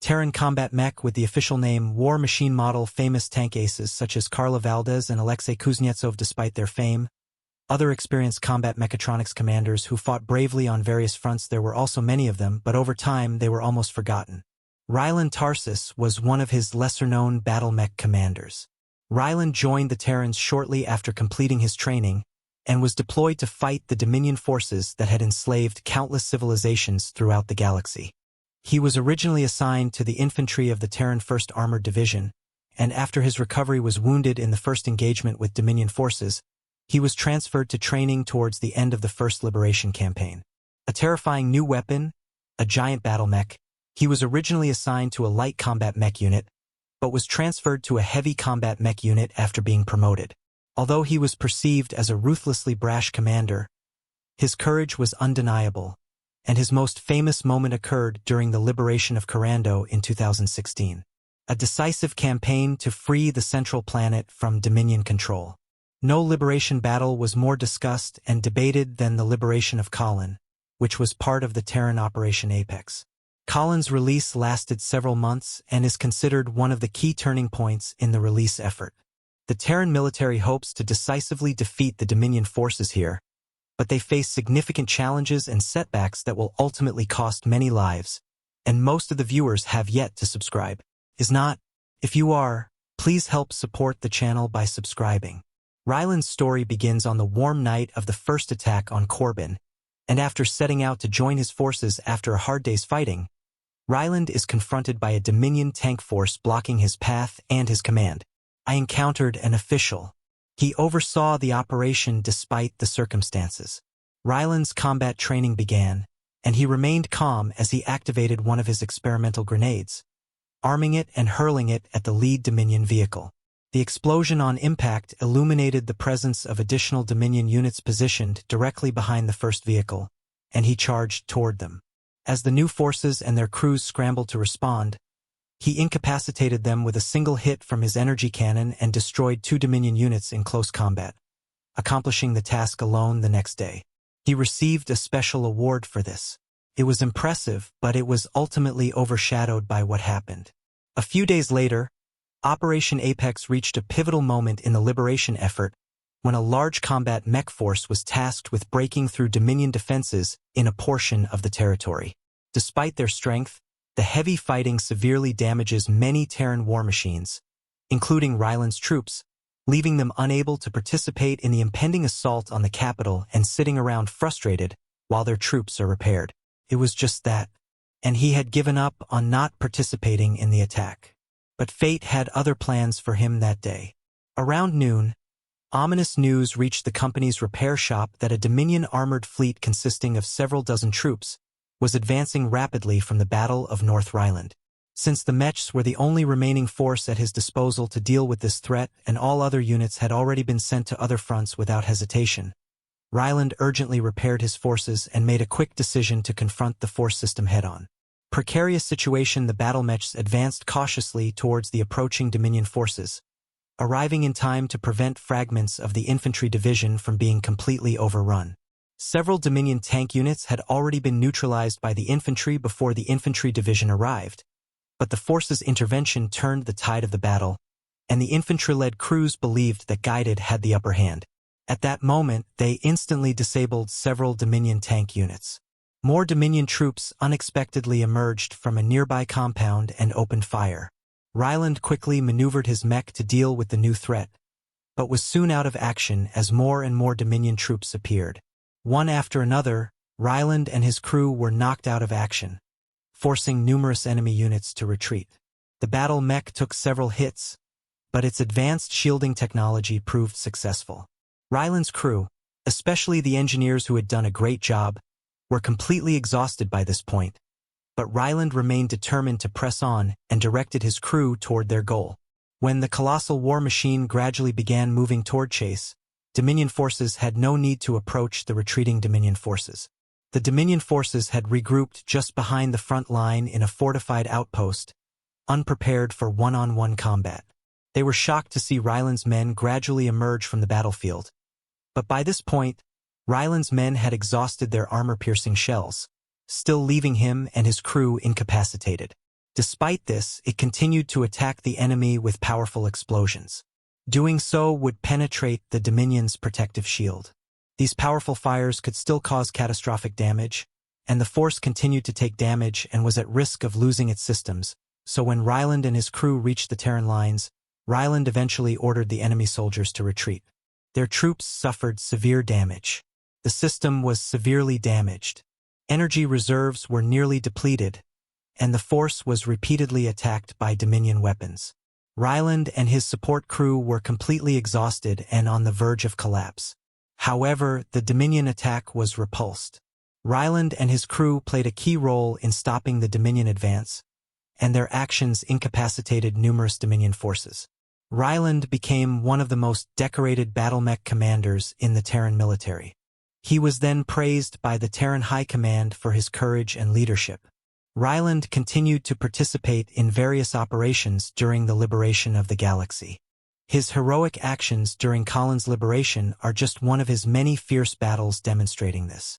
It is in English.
Terran combat mech with the official name War Machine model. Famous tank aces such as Karla Valdez and Alexei Kuznetsov. Despite their fame, other experienced combat mechatronics commanders who fought bravely on various fronts. There were also many of them, but over time they were almost forgotten. Ryland Tarsis was one of his lesser-known battle mech commanders. Ryland joined the Terrans shortly after completing his training and was deployed to fight the Dominion forces that had enslaved countless civilizations throughout the galaxy. He was originally assigned to the infantry of the Terran 1st Armored Division, and after his recovery was wounded in the first engagement with Dominion forces, he was transferred to training towards the end of the First Liberation Campaign. A terrifying new weapon, a giant battle mech, he was originally assigned to a light combat mech unit, but was transferred to a heavy combat mech unit after being promoted. Although he was perceived as a ruthlessly brash commander, his courage was undeniable, and his most famous moment occurred during the liberation of Corando in 2016, a decisive campaign to free the central planet from Dominion control. No liberation battle was more discussed and debated than the liberation of Colin, which was part of the Terran Operation Apex. Colin's release lasted several months and is considered one of the key turning points in the release effort. The Terran military hopes to decisively defeat the Dominion forces here, but they face significant challenges and setbacks that will ultimately cost many lives, and most of the viewers have yet to subscribe. Is not? If you are, please help support the channel by subscribing. Ryland's story begins on the warm night of the first attack on Corbin, and after setting out to join his forces after a hard day's fighting, Ryland is confronted by a Dominion tank force blocking his path and his command. I encountered an official. He oversaw the operation despite the circumstances. Ryland's combat training began, and he remained calm as he activated one of his experimental grenades, arming it and hurling it at the lead Dominion vehicle. The explosion on impact illuminated the presence of additional Dominion units positioned directly behind the first vehicle, and he charged toward them. As the new forces and their crews scrambled to respond, he incapacitated them with a single hit from his energy cannon and destroyed 2 Dominion units in close combat, accomplishing the task alone the next day. He received a special award for this. It was impressive, but it was ultimately overshadowed by what happened. A few days later, Operation Apex reached a pivotal moment in the liberation effort when a large combat mech force was tasked with breaking through Dominion defenses in a portion of the territory. Despite their strength, the heavy fighting severely damages many Terran war machines, including Ryland's troops, leaving them unable to participate in the impending assault on the capital and sitting around frustrated while their troops are repaired. It was just that, and he had given up on not participating in the attack. But fate had other plans for him that day. Around noon, ominous news reached the company's repair shop that a Dominion armored fleet consisting of several dozen troops was advancing rapidly from the Battle of North Ryland. Since the Mechs were the only remaining force at his disposal to deal with this threat and all other units had already been sent to other fronts without hesitation, Ryland urgently repaired his forces and made a quick decision to confront the force system head-on. Precarious situation, the battle mechs advanced cautiously towards the approaching Dominion forces, arriving in time to prevent fragments of the infantry division from being completely overrun. Several Dominion tank units had already been neutralized by the infantry before the infantry division arrived, but the force's intervention turned the tide of the battle, and the infantry-led crews believed that guided had the upper hand. At that moment, they instantly disabled several Dominion tank units. More Dominion troops unexpectedly emerged from a nearby compound and opened fire. Ryland quickly maneuvered his mech to deal with the new threat, but was soon out of action as more and more Dominion troops appeared. One after another, Ryland and his crew were knocked out of action, forcing numerous enemy units to retreat. The battle mech took several hits, but its advanced shielding technology proved successful. Ryland's crew, especially the engineers who had done a great job, were completely exhausted by this point, but Ryland remained determined to press on and directed his crew toward their goal. When the colossal war machine gradually began moving toward Chase, Dominion forces had no need to approach the retreating Dominion forces. The Dominion forces had regrouped just behind the front line in a fortified outpost, unprepared for one-on-one combat. They were shocked to see Ryland's men gradually emerge from the battlefield. But by this point, Ryland's men had exhausted their armor-piercing shells, still leaving him and his crew incapacitated. Despite this, it continued to attack the enemy with powerful explosions. Doing so would penetrate the Dominion's protective shield. These powerful fires could still cause catastrophic damage, and the force continued to take damage and was at risk of losing its systems, so when Ryland and his crew reached the Terran lines, Ryland eventually ordered the enemy soldiers to retreat. Their troops suffered severe damage. The system was severely damaged. Energy reserves were nearly depleted, and the force was repeatedly attacked by Dominion weapons. Ryland and his support crew were completely exhausted and on the verge of collapse. However, the Dominion attack was repulsed. Ryland and his crew played a key role in stopping the Dominion advance, and their actions incapacitated numerous Dominion forces. Ryland became one of the most decorated battlemech commanders in the Terran military. He was then praised by the Terran High Command for his courage and leadership. Ryland continued to participate in various operations during the liberation of the galaxy. His heroic actions during Colin's liberation are just one of his many fierce battles demonstrating this.